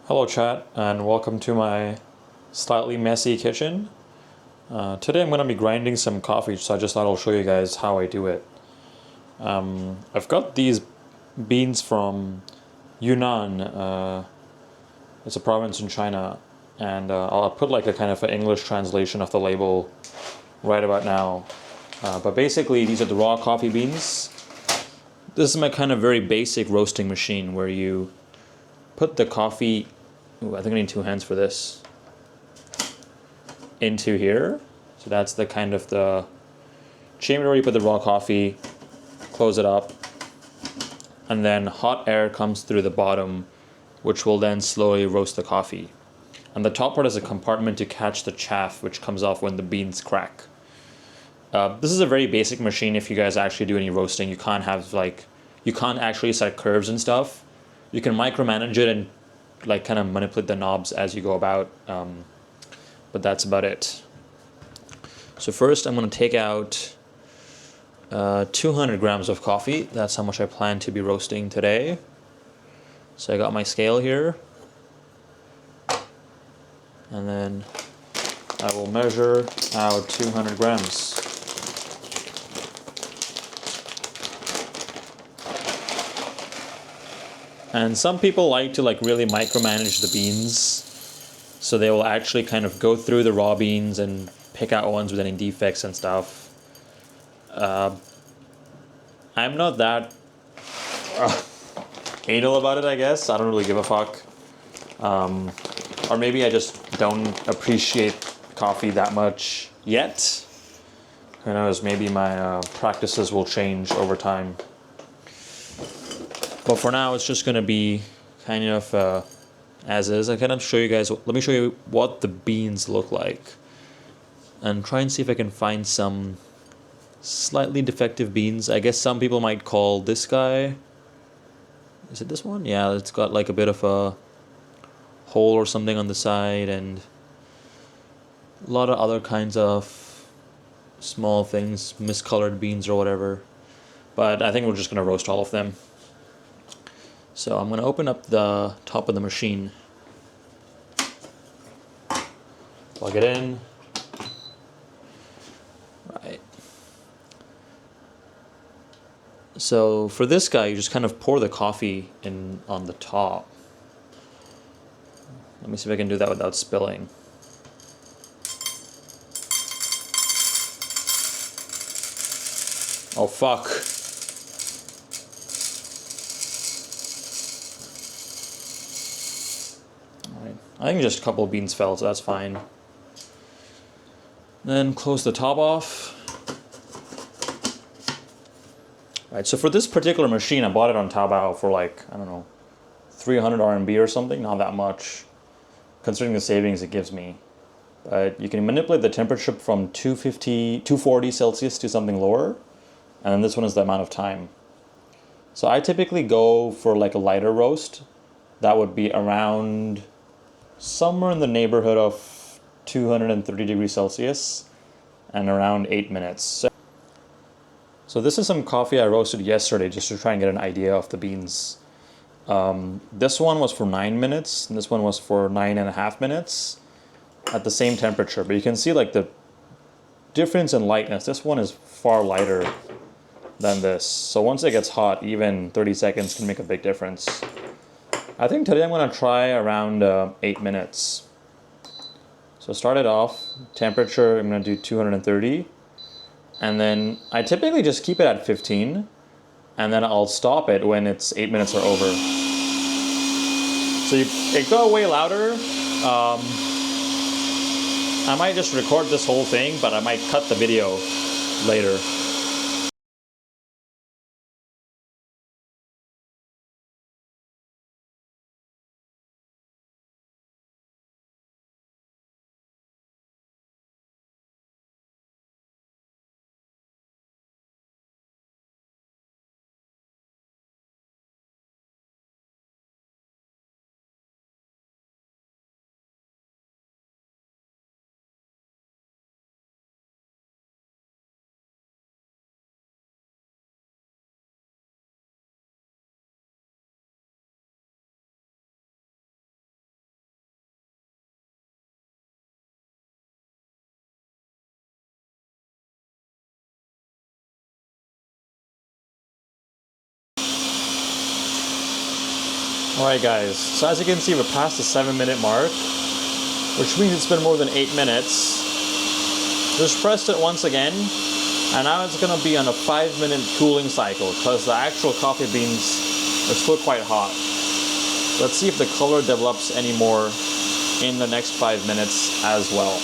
Hello chat, and welcome to my slightly messy kitchen. Today I'm going to be grinding some coffee, so I just thought I'll show you guys how I do it. I've got these beans from Yunnan. It's a province in China, and I'll put like a kind of an English translation of the label right about now. But basically these are the raw coffee beans. This is my kind of very basic roasting machine where you put the coffee, I think I need two hands for this, into here. So that's the kind of the chamber where you put the raw coffee, close it up, and then hot air comes through the bottom, which will then slowly roast the coffee. And the top part is a compartment to catch the chaff, which comes off when the beans crack. This is a very basic machine. If you guys actually do any roasting, you can't actually set curves and stuff. You can micromanage it and like kind of manipulate the knobs as you go about, but that's about it. So first I'm going to take out 200 grams of coffee. That's how much I plan to be roasting today. So I got my scale here, and then I will measure out 200 grams. And some people like to really micromanage the beans, so they will actually kind of go through the raw beans and pick out ones with any defects and stuff. I'm not that anal about it, I guess. I don't really give a fuck. Or maybe I just don't appreciate coffee that much yet. Who knows, maybe my practices will change over time. But for now, it's just going to be kind of as is. I can show you guys, let me show you what the beans look like. And try and see if I can find some slightly defective beans. I guess some people might call this guy, is it this one? Yeah, it's got like a bit of a hole or something on the side, and a lot of other kinds of small things, miscolored beans or whatever. But I think we're just going to roast all of them. So I'm going to open up the top of the machine, plug it in. Right. So for this guy, you just kind of pour the coffee in on the top. Let me see if I can do that without spilling. Oh fuck. Alright, I think just a couple of beans fell, so that's fine. Then close the top off. Right, so for this particular machine, I bought it on Taobao for like, I don't know, 300 RMB or something, not that much, considering the savings it gives me. But you can manipulate the temperature from 240 Celsius to something lower, and then this one is the amount of time. So I typically go for like a lighter roast. That would be around somewhere in the neighborhood of 230 degrees Celsius and around 8 minutes. So this is some coffee I roasted yesterday just to try and get an idea of the beans. This one was for 9 minutes, and this one was for 9.5 minutes at the same temperature. But you can see like the difference in lightness. This one is far lighter than this. So once it gets hot, even 30 seconds can make a big difference. I think today I'm going to try around 8 minutes. So start it off, temperature, I'm going to do 230. And then I typically just keep it at 15, and then I'll stop it when it's 8 minutes are over. So it got way louder. I might just record this whole thing, but I might cut the video later. Alright guys, so as you can see we're past the 7-minute mark, which means it's been more than 8 minutes. Just pressed it once again, and now it's going to be on a 5-minute cooling cycle because the actual coffee beans are still quite hot. Let's see if the color develops any more in the next 5 minutes as well.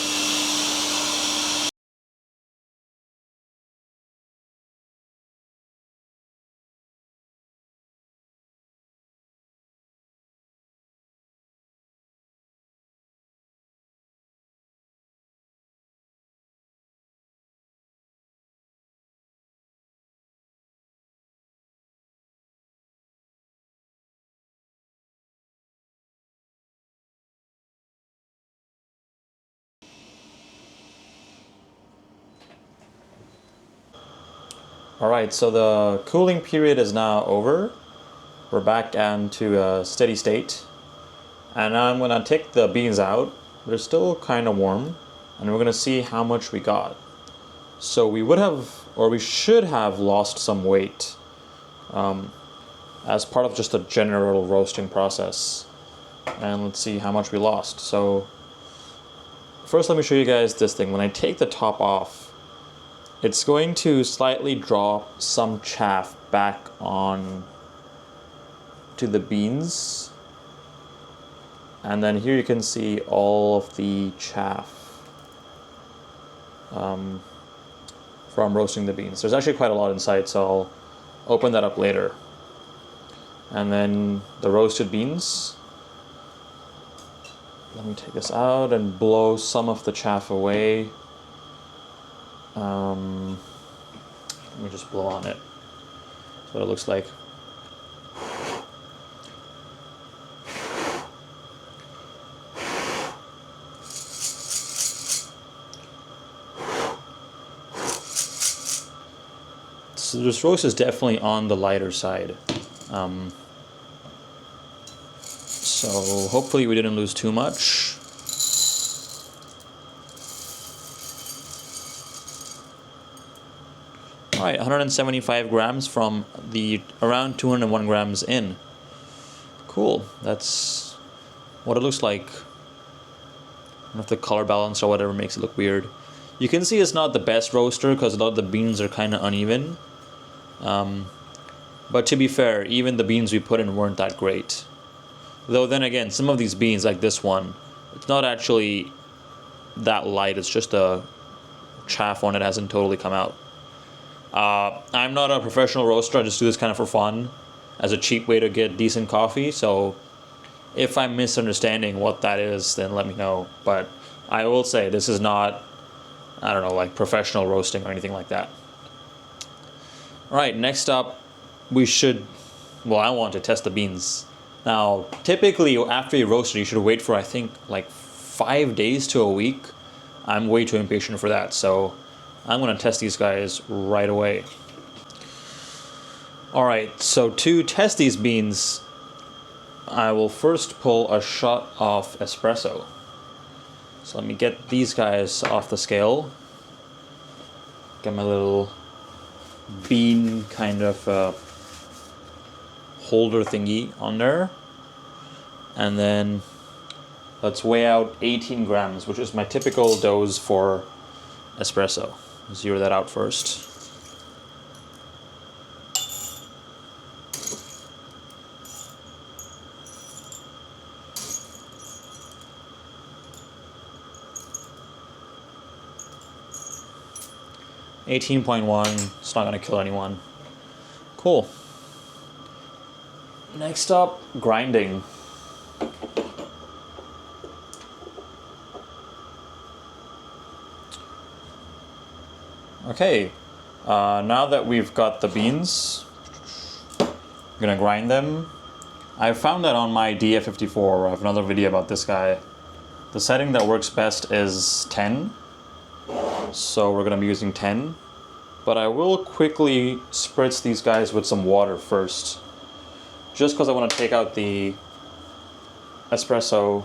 Alright, so the cooling period is now over. We're back down to a steady state. And now I'm going to take the beans out. They're still kind of warm. And we're going to see how much we got. So we would have, or we should have lost some weight as part of just a general roasting process. And let's see how much we lost. So first let me show you guys this thing. When I take the top off, it's going to slightly drop some chaff back on to the beans. And then here you can see all of the chaff from roasting the beans. There's actually quite a lot inside, so I'll open that up later. And then the roasted beans. Let me take this out and blow some of the chaff away. Let me just blow on it. That's what it looks like. So this roast is definitely on the lighter side. So hopefully we didn't lose too much. Alright, 175 grams from the around 201 grams in. Cool, that's what it looks like. I don't know if the color balance or whatever makes it look weird. You can see it's not the best roaster because a lot of the beans are kind of uneven. But to be fair, even the beans we put in weren't that great. Though then again, some of these beans, like this one, it's not actually that light, it's just a chaff one, it hasn't totally come out. I'm not a professional roaster, I just do this kind of for fun, as a cheap way to get decent coffee, so if I'm misunderstanding what that is, then let me know. But I will say, this is not, I don't know, like professional roasting or anything like that. Alright, next up, we should, well, I want to test the beans. Now, typically after you roast it, you should wait for, I think, like 5 days to a week. I'm way too impatient for that, so I'm going to test these guys right away. Alright, so to test these beans, I will first pull a shot of espresso. So let me get these guys off the scale. Get my little bean kind of holder thingy on there. And then let's weigh out 18 grams, which is my typical dose for espresso. Zero that out first. $18.1, it's not gonna kill anyone. Cool. Next up, grinding. Okay, now that we've got the beans, I'm gonna grind them. I found that on my DF54, I have another video about this guy. The setting that works best is 10. So we're gonna be using 10. But I will quickly spritz these guys with some water first. Just because I want to take out the espresso,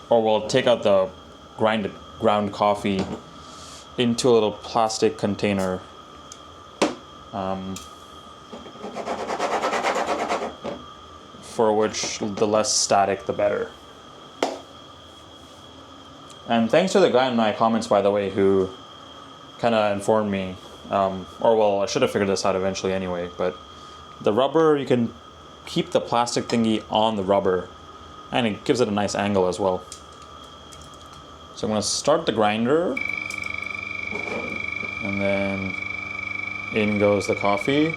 or we'll take out the ground coffee into a little plastic container. for which the less static, the better. And thanks to the guy in my comments, by the way, who kind of informed me, or well, I should have figured this out eventually anyway, but the rubber, you can keep the plastic thingy on the rubber, and it gives it a nice angle as well. So I'm going to start the grinder, and then in goes the coffee.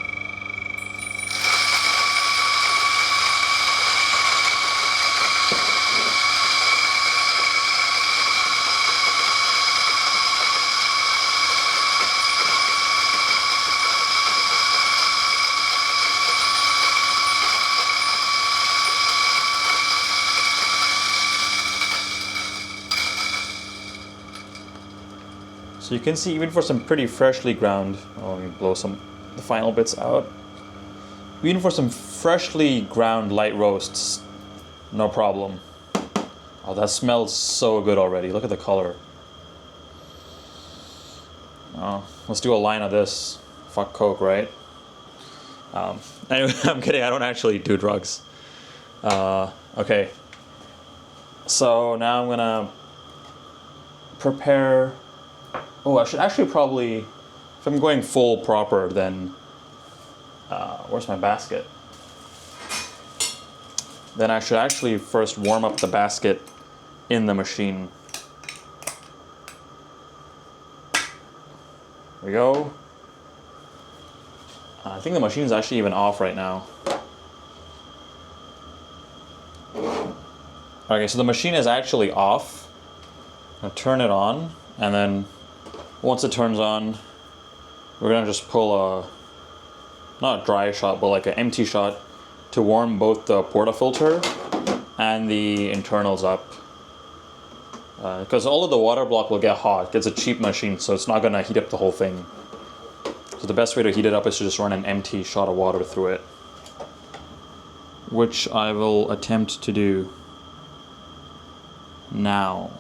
So you can see even for some pretty freshly ground, oh, let me blow the final bits out. Even for some freshly ground light roasts, no problem. Oh, that smells so good already. Look at the color. Oh, let's do a line of this. Fuck Coke, right? Anyway, I'm kidding. I don't actually do drugs. Okay. So now I'm gonna prepare. Oh, I should actually probably, if I'm going full proper, then, where's my basket? Then I should actually first warm up the basket in the machine. There we go. I think the machine's actually even off right now. Okay, so the machine is actually off. I'm gonna turn it on, and then once it turns on, we're gonna just pull a, not a dry shot, but like an empty shot to warm both the portafilter and the internals up. Because all of the water block will get hot. It's a cheap machine, so it's not gonna heat up the whole thing. So the best way to heat it up is to just run an empty shot of water through it, which I will attempt to do now.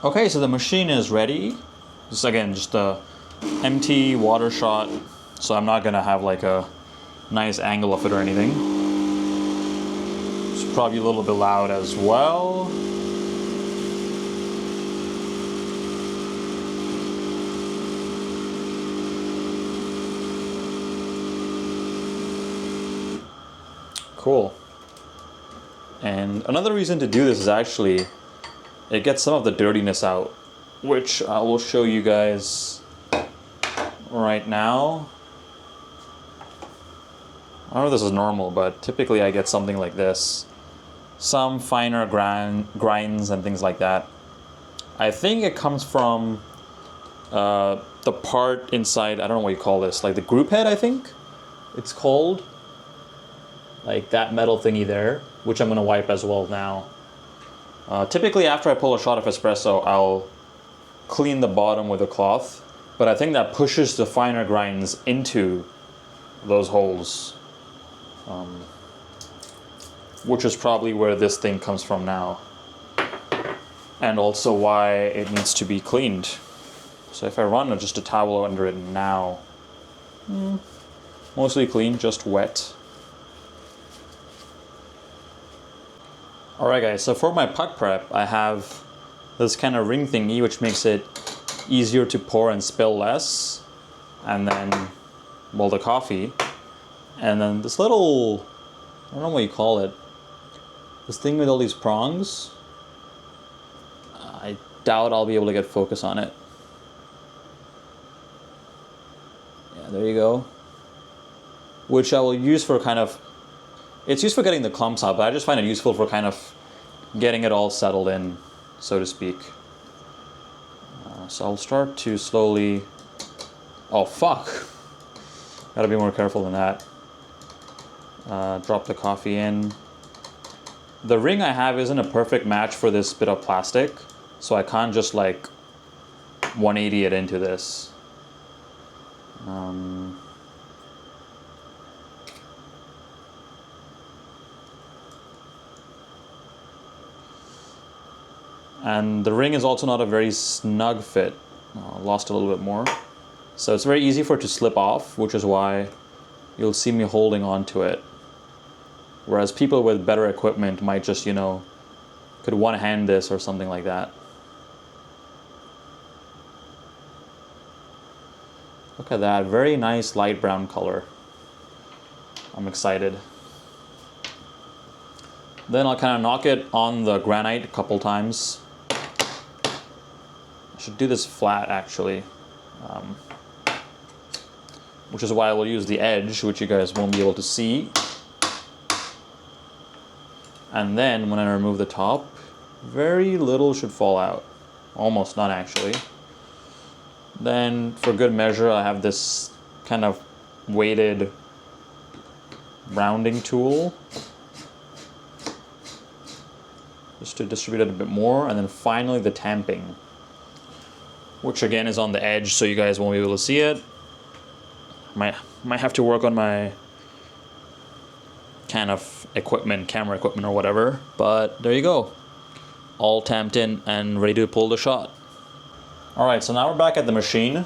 Okay, so the machine is ready. This again, just a empty water shot, so I'm not gonna have like a nice angle of it or anything. It's probably a little bit loud as well. Cool. And another reason to do this is actually it gets some of the dirtiness out, which I will show you guys right now. I don't know if this is normal, but typically I get something like this. Some finer grinds and things like that. I think it comes from the part inside, I don't know what you call this, like the group head, I think it's called. Like that metal thingy there, which I'm gonna wipe as well now. Typically after I pull a shot of espresso, I'll clean the bottom with a cloth, but I think that pushes the finer grinds into those holes, which is probably where this thing comes from now, and also why it needs to be cleaned. So if I run just a towel under it now, mostly clean, just wet. Alright guys, so for my puck prep, I have this kind of ring thingy which makes it easier to pour and spill less. And then, well, the coffee. And then this little, I don't know what you call it, this thing with all these prongs. I doubt I'll be able to get focus on it. Yeah, there you go. Which I will use for kind of, it's used for getting the clumps out, but I just find it useful for kind of getting it all settled in, so to speak. So I'll start to slowly, oh fuck, gotta be more careful than that. Drop the coffee in. The ring I have isn't a perfect match for this bit of plastic, so I can't just like 180 it into this. And the ring is also not a very snug fit. Lost a little bit more. So it's very easy for it to slip off, which is why you'll see me holding on to it. Whereas people with better equipment might just, you know, could one-hand this or something like that. Look at that, very nice light brown color. I'm excited. Then I'll kind of knock it on the granite a couple times. I should do this flat actually. Which is why I will use the edge, which you guys won't be able to see. And then when I remove the top, very little should fall out. Almost none actually. Then for good measure, I have this kind of weighted rounding tool. Just to distribute it a bit more. And then finally the tamping, which again is on the edge, so you guys won't be able to see it. Might have to work on my kind of equipment, camera equipment or whatever, but there you go. All tamped in and ready to pull the shot. Alright, so now we're back at the machine. I'm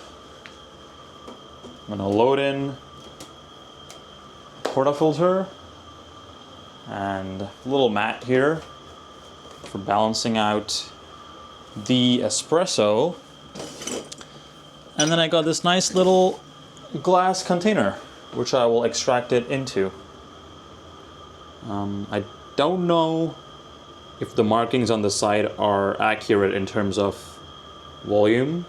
gonna load in portafilter and a little mat here for balancing out the espresso. And then I got this nice little glass container, which I will extract it into. I don't know if the markings on the side are accurate in terms of volume.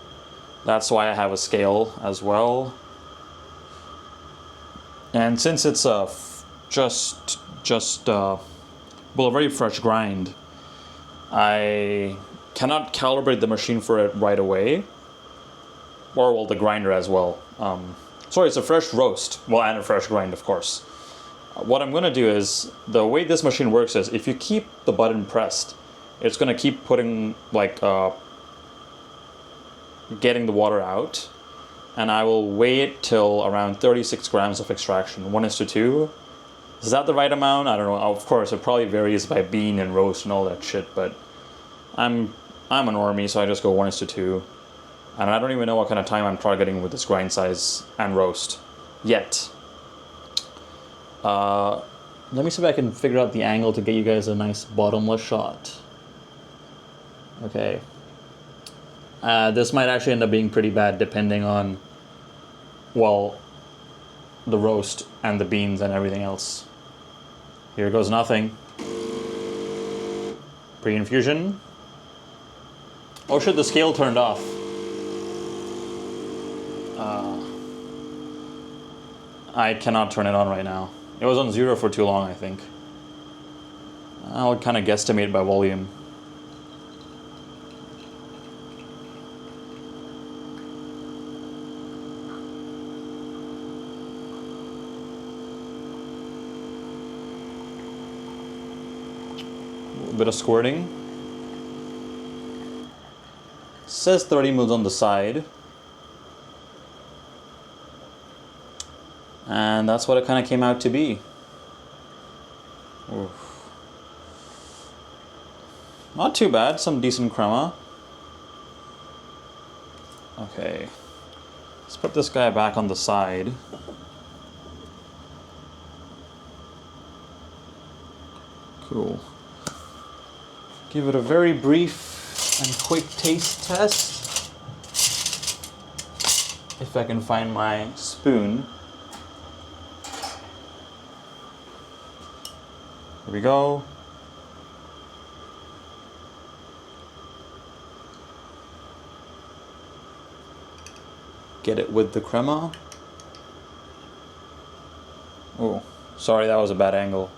That's why I have a scale as well. And since it's a very fresh grind, I cannot calibrate the machine for it right away, or well, the grinder as well. Sorry, it's a fresh roast, well, and a fresh grind, of course. What I'm gonna do is, the way this machine works is, if you keep the button pressed, it's gonna keep putting, like, getting the water out, and I will weigh it till around 36 grams of extraction, 1:2. Is that the right amount? I don't know. Of course, it probably varies by bean and roast and all that shit, but I'm a normie, so I just go 1:2. And I don't even know what kind of time I'm targeting with this grind size and roast yet. Let me see if I can figure out the angle to get you guys a nice bottomless shot. Okay. This might actually end up being pretty bad depending on, well, the roast and the beans and everything else. Here goes nothing. Pre-infusion. Oh shit, the scale turned off. I cannot turn it on right now. It was on 0 for too long, I think. I'll kind of guesstimate by volume. A bit of squirting. Says 30 mils on the side. And that's what it kind of came out to be. Oof. Not too bad, some decent crema. Okay, let's put this guy back on the side. Cool. Give it a very brief and quick taste test. If I can find my spoon. Here we go. Get it with the crema. Oh, sorry, that was a bad angle.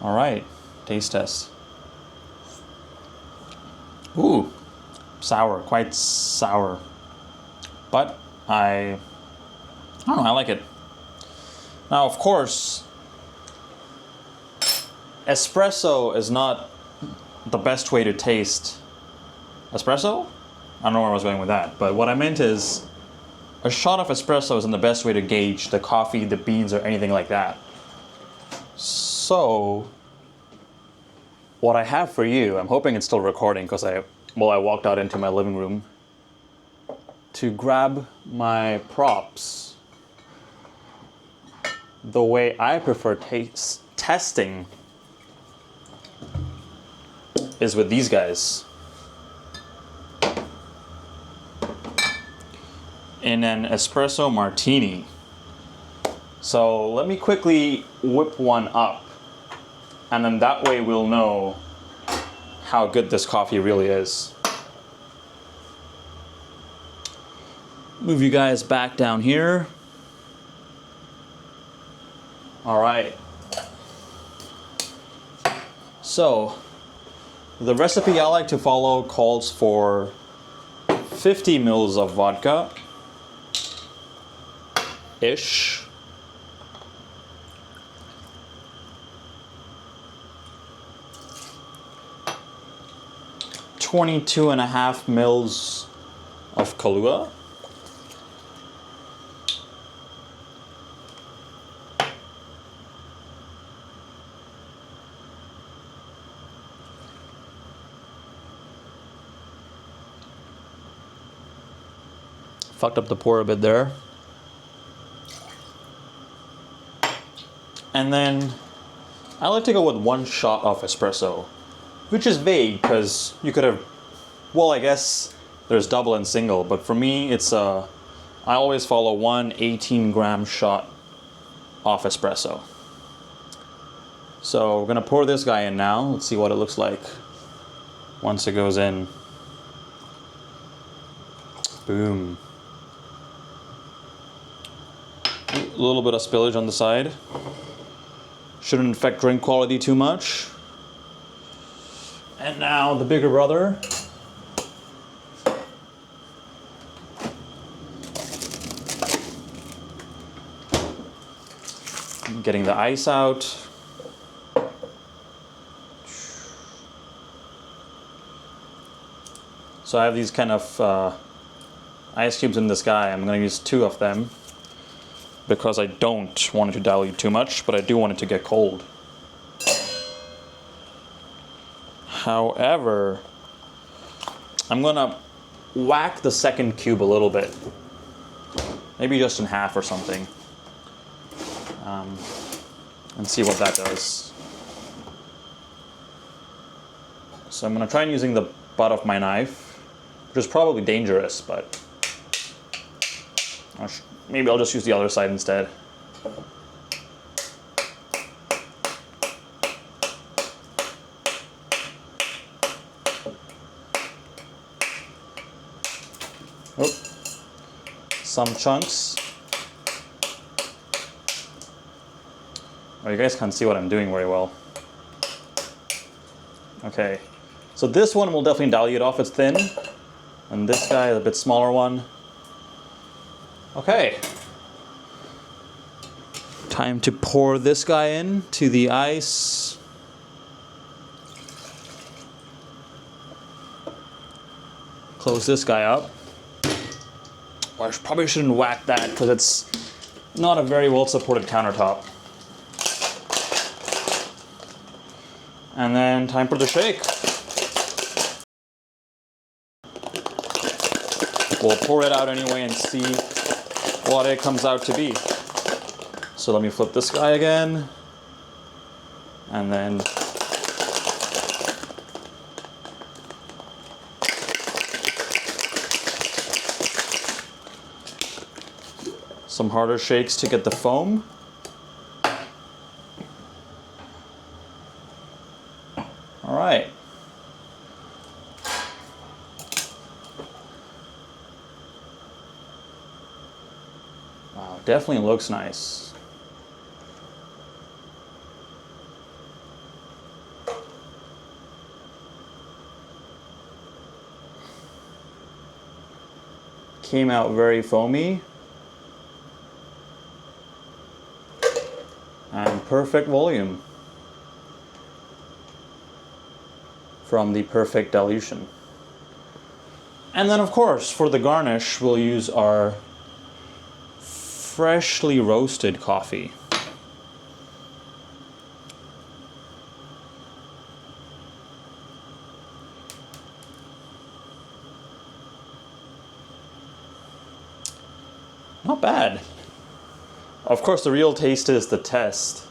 All right, taste test. Ooh, sour, quite sour. But I don't know, I like it. Now, of course, espresso is not the best way to taste espresso. I don't know where I was going with that, but what I meant is a shot of espresso isn't the best way to gauge the coffee, the beans, or anything like that. So what I have for you, I'm hoping it's still recording because I walked out into my living room to grab my props. The way I prefer testing is with these guys. In an espresso martini. So let me quickly whip one up, and then that way we'll know how good this coffee really is. Move you guys back down here. All right. So the recipe I like to follow calls for 50 mils of vodka ish. $22.5 mils of Kahlua. Fucked up the pour a bit there. And then I like to go with 1 shot of espresso, which is vague because you could have, well, I guess there's double and single, but for me it's I always follow 1 18-gram shot of espresso. So we're gonna pour this guy in now. Let's see what it looks like once it goes in. Boom. A little bit of spillage on the side. Shouldn't affect drink quality too much. And now the bigger brother. Getting the ice out. So I have these kind of ice cubes in this guy. I'm going to use 2 of them because I don't want it to dilute too much, but I do want it to get cold. However, I'm gonna whack the second cube a little bit, maybe just in half or something, and see what that does. So I'm gonna try and using the butt of my knife, which is probably dangerous, but maybe I'll just use the other side instead. Oh, some chunks. Oh, you guys can't see what I'm doing very well. Okay, so this one will definitely dilute off, it's thin. And this guy is a bit smaller one. Okay. Time to pour this guy in to the ice. Close this guy up. Well, I probably shouldn't whack that because it's not a very well supported countertop. And then time for the shake. We'll pour it out anyway and see what it comes out to be. So let me flip this guy again. And then some harder shakes to get the foam. All right. Wow, definitely looks nice. Came out very foamy. And perfect volume. from the perfect dilution. And then of course, for the garnish, we'll use our freshly roasted coffee. Not bad. Of course, the real taste is the test.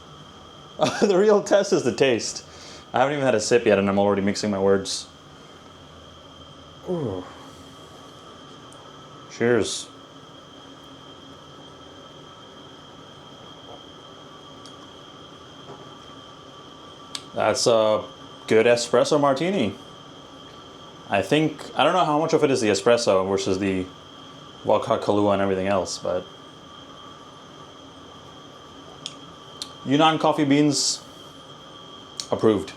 The real test is the taste. I haven't even had a sip yet and I'm already mixing my words. Ooh. Cheers. That's a good espresso martini. I don't know how much of it is the espresso versus the Vodka, Kahlua and everything else, but Yunnan coffee beans approved.